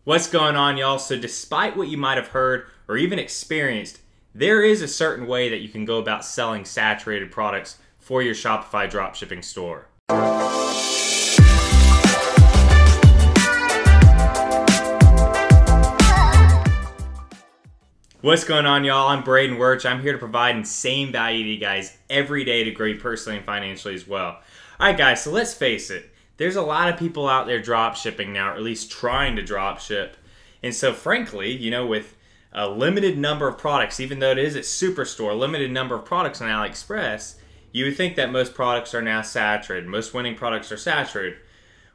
What's going on, y'all? So despite what you might have heard or even experienced, there is a certain way that you can go about selling saturated products for your Shopify dropshipping store. What's going on, y'all? I'm Braden Wuerch. I'm here to provide insane value to you guys every day to grow you personally and financially as well. All right, guys, so let's face it. There's a lot of people out there drop shipping now, or at least trying to drop ship. And so frankly, with a limited number of products, even though it is at Superstore, limited number of products on AliExpress, you would think that most products are now saturated. Most winning products are saturated.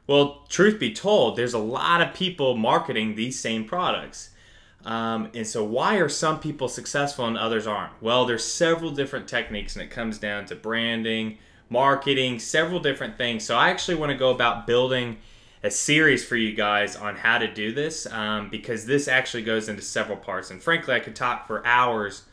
Well, truth be told, there's a lot of people marketing these same products. And so why are some people successful and others aren't? Well, there's several different techniques, and it comes down to branding, marketing, several different things. So I actually want to go about building a series for you guys on how to do this, because this actually goes into several parts. And frankly, I could talk for hours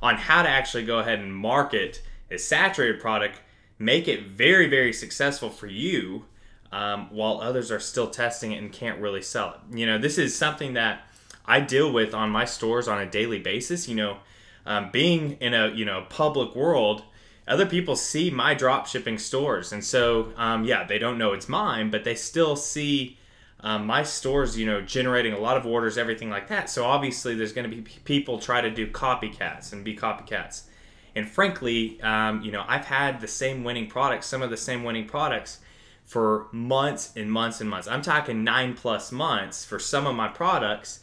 on how to actually go ahead and market a saturated product, make it very, very successful for you, while others are still testing it and can't really sell it. This is something that I deal with on my stores on a daily basis. Being in a public world, other people see my drop shipping stores, and so yeah, they don't know it's mine, but they still see my stores generating a lot of orders, everything like that. So obviously there's going to be people try to do copycats and be copycats. And frankly, I've had the same winning products, some of the same winning products for months and months and months. I'm talking 9+ months for some of my products.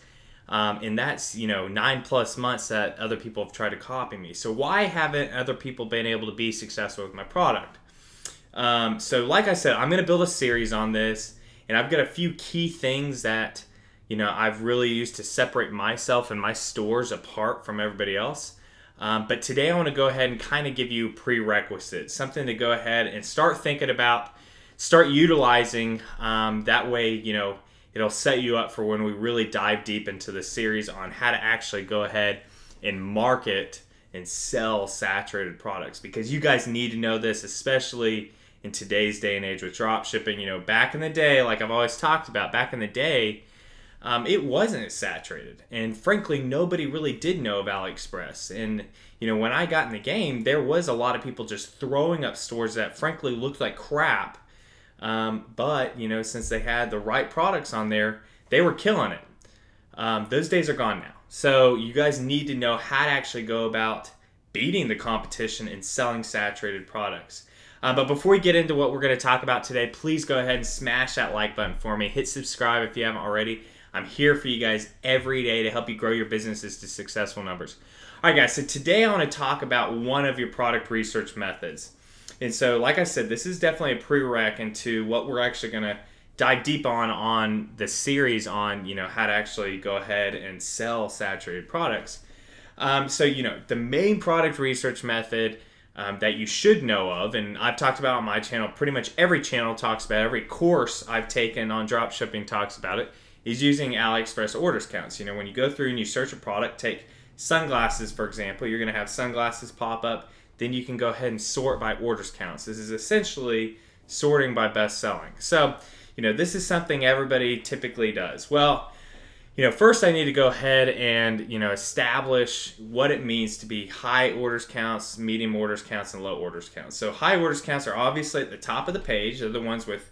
And that's, 9+ months that other people have tried to copy me. So why haven't other people been able to be successful with my product? So like I said, I'm going to build a series on this, and I've got a few key things that, I've really used to separate myself and my stores apart from everybody else. But today I want to go ahead and kind of give you prerequisites, something to go ahead and start thinking about, start utilizing. That way, it'll set you up for when we really dive deep into the series on how to actually go ahead and market and sell saturated products, because you guys need to know this, especially in today's day and age with drop shipping. Back in the day, like I've always talked about, back in the day, it wasn't as saturated, and frankly nobody really did know of AliExpress. And when I got in the game, there was a lot of people just throwing up stores that frankly looked like crap. But since they had the right products on there, they were killing it. Those days are gone now. So you guys need to know how to actually go about beating the competition and selling saturated products. But before we get into what we're going to talk about today, please go ahead and smash that like button for me. Hit subscribe if you haven't already. I'm here for you guys every day to help you grow your businesses to successful numbers. All right, guys, so today I want to talk about one of your product research methods. And so, like I said, this is definitely a prereq into what we're actually going to dive deep on the series on, how to actually go ahead and sell saturated products. So, the main product research method that you should know of, and I've talked about on my channel, pretty much every channel talks about it, every course I've taken on drop shipping talks about it, is using AliExpress orders counts. When you go through and you search a product, take sunglasses, for example, you're going to have sunglasses pop up. Then you can go ahead and sort by orders counts. This is essentially sorting by best selling. So, this is something everybody typically does. Well, first I need to go ahead and, establish what it means to be high orders counts, medium orders counts, and low orders counts. So high orders counts are obviously at the top of the page. They're the ones with,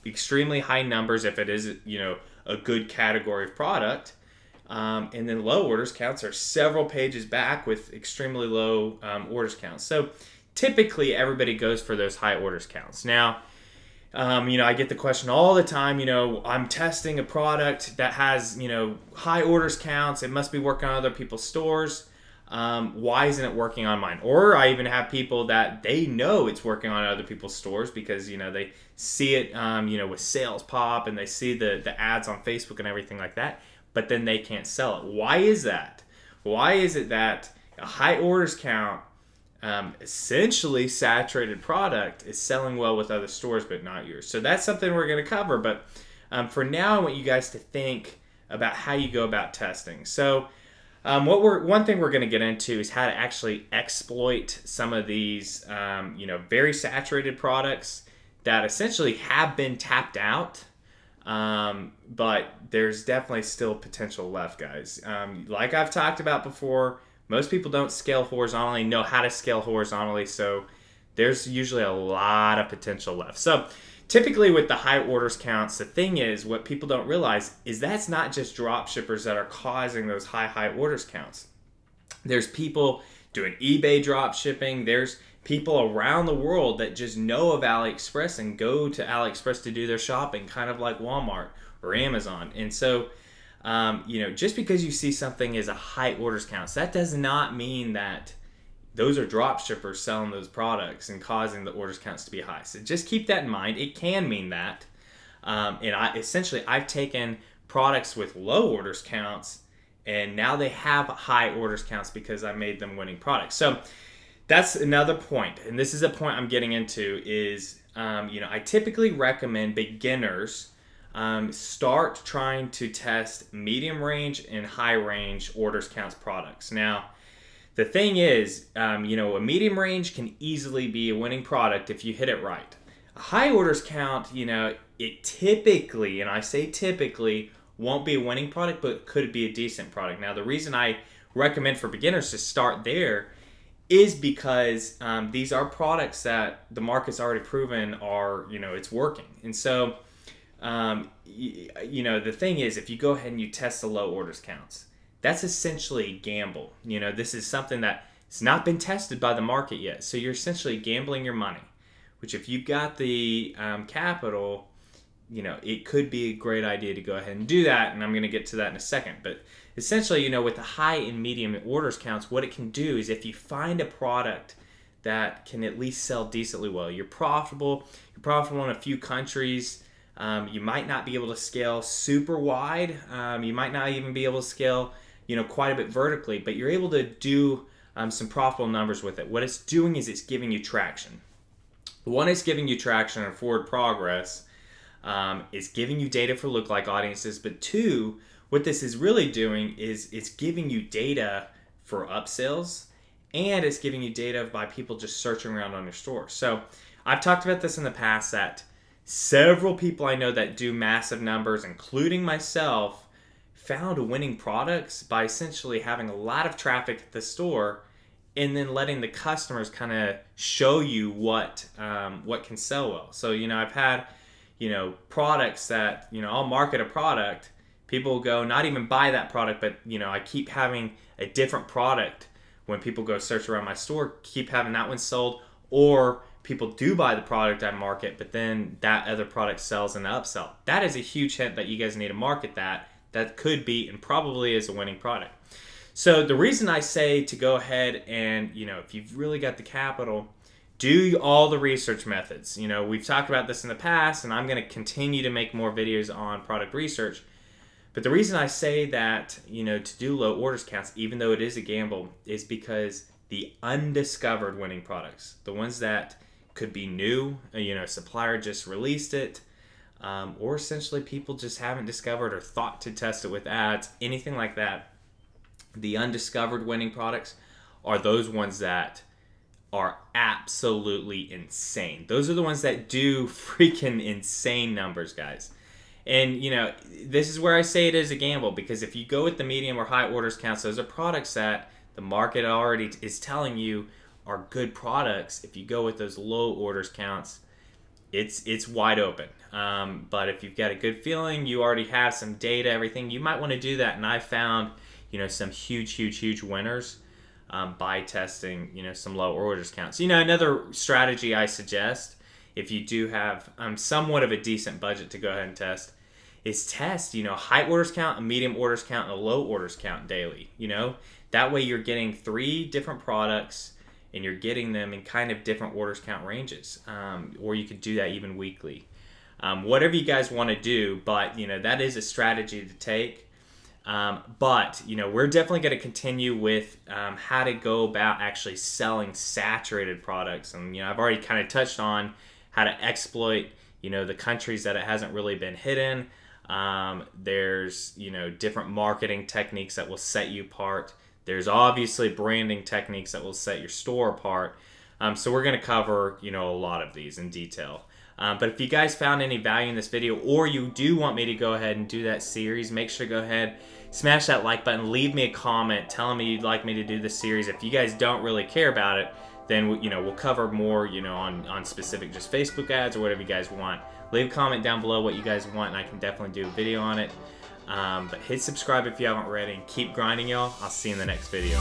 extremely high numbers if it is, a good category of product. And then low orders counts are several pages back with extremely low orders counts. So typically everybody goes for those high orders counts. Now, I get the question all the time, I'm testing a product that has, high orders counts. It must be working on other people's stores. Why isn't it working on mine? Or I even have people that they know it's working on other people's stores because, they see it, with sales pop, and they see the ads on Facebook and everything like that. But then they can't sell it. Why is that? Why is it that a high orders count, essentially saturated product, is selling well with other stores but not yours? So that's something we're going to cover. But for now, I want you guys to think about how you go about testing. So one thing we're going to get into is how to actually exploit some of these very saturated products that essentially have been tapped out. But there's definitely still potential left, guys. Like I've talked about before, most people don't scale horizontally, know how to scale horizontally, so there's usually a lot of potential left. So typically with the high orders counts, the thing is, what people don't realize is that's not just drop shippers that are causing those high orders counts. There's people doing eBay drop shipping. There's people around the world that just know of AliExpress and go to AliExpress to do their shopping, kind of like Walmart or Amazon. And so, just because you see something as a high orders counts, that does not mean that those are drop shippers selling those products and causing the orders counts to be high. So just keep that in mind. It can mean that. And I've taken products with low orders counts, and now they have high orders counts because I made them winning products. So that's another point, and this is a point I'm getting into, is I typically recommend beginners start trying to test medium range and high range orders counts products. Now, the thing is, a medium range can easily be a winning product if you hit it right. A high orders count, it typically, and I say typically, won't be a winning product, but could be a decent product. Now, the reason I recommend for beginners to start there is because these are products that the market's already proven are, it's working. And so, the thing is, if you go ahead and you test the low orders counts, that's essentially a gamble. This is something that has not been tested by the market yet. So you're essentially gambling your money, which if you've got the capital, it could be a great idea to go ahead and do that. And I'm going to get to that in a second. But essentially, with the high and medium orders counts, what it can do is if you find a product that can at least sell decently well, you're profitable in a few countries, you might not be able to scale super wide, you might not even be able to scale quite a bit vertically, but you're able to do some profitable numbers with it. What it's doing is it's giving you traction. One, it's giving you traction and forward progress. It's giving you data for lookalike audiences, but two, what this is really doing is it's giving you data for upsells, and it's giving you data by people just searching around on your store. So I've talked about this in the past, that several people I know that do massive numbers, including myself, found winning products by essentially having a lot of traffic at the store and then letting the customers kind of show you what can sell well. So, I've had, products that, I'll market a product, people will go not even buy that product, but, I keep having a different product when people go search around my store, keep having that one sold, or people do buy the product I market, but then that other product sells in the upsell. That is a huge hint that you guys need to market that. That could be and probably is a winning product. So the reason I say to go ahead and, if you've really got the capital, do all the research methods. We've talked about this in the past, and I'm going to continue to make more videos on product research. But the reason I say that, to do low orders counts, even though it is a gamble, is because the undiscovered winning products, the ones that could be new, supplier just released it, or essentially people just haven't discovered or thought to test it with ads, anything like that. The undiscovered winning products are those ones that are absolutely insane. Those are the ones that do freaking insane numbers, guys. And, this is where I say it is a gamble, because if you go with the medium or high orders counts, those are products that the market already is telling you are good products. If you go with those low orders counts, it's wide open. But if you've got a good feeling, you already have some data, everything, you might want to do that. And I found, some huge winners by testing, some low orders counts. Another strategy I suggest, if you do have somewhat of a decent budget to go ahead and test, is test, high orders count, a medium orders count, and a low orders count daily. That way you're getting 3 different products and you're getting them in kind of different orders count ranges. Or you could do that even weekly. Whatever you guys want to do, but that is a strategy to take. But we're definitely going to continue with how to go about actually selling saturated products. And I've already kind of touched on how to exploit the countries that it hasn't really been hidden. There's different marketing techniques that will set you apart. There's obviously branding techniques that will set your store apart. So we're going to cover a lot of these in detail. But if you guys found any value in this video, or you do want me to go ahead and do that series, make sure to go ahead, smash that like button, leave me a comment telling me you'd like me to do this series. If you guys don't really care about it, then we'll cover more on specific just Facebook ads or whatever you guys want. Leave a comment down below what you guys want, and I can definitely do a video on it. But hit subscribe if you haven't already, and keep grinding, y'all. I'll see you in the next video.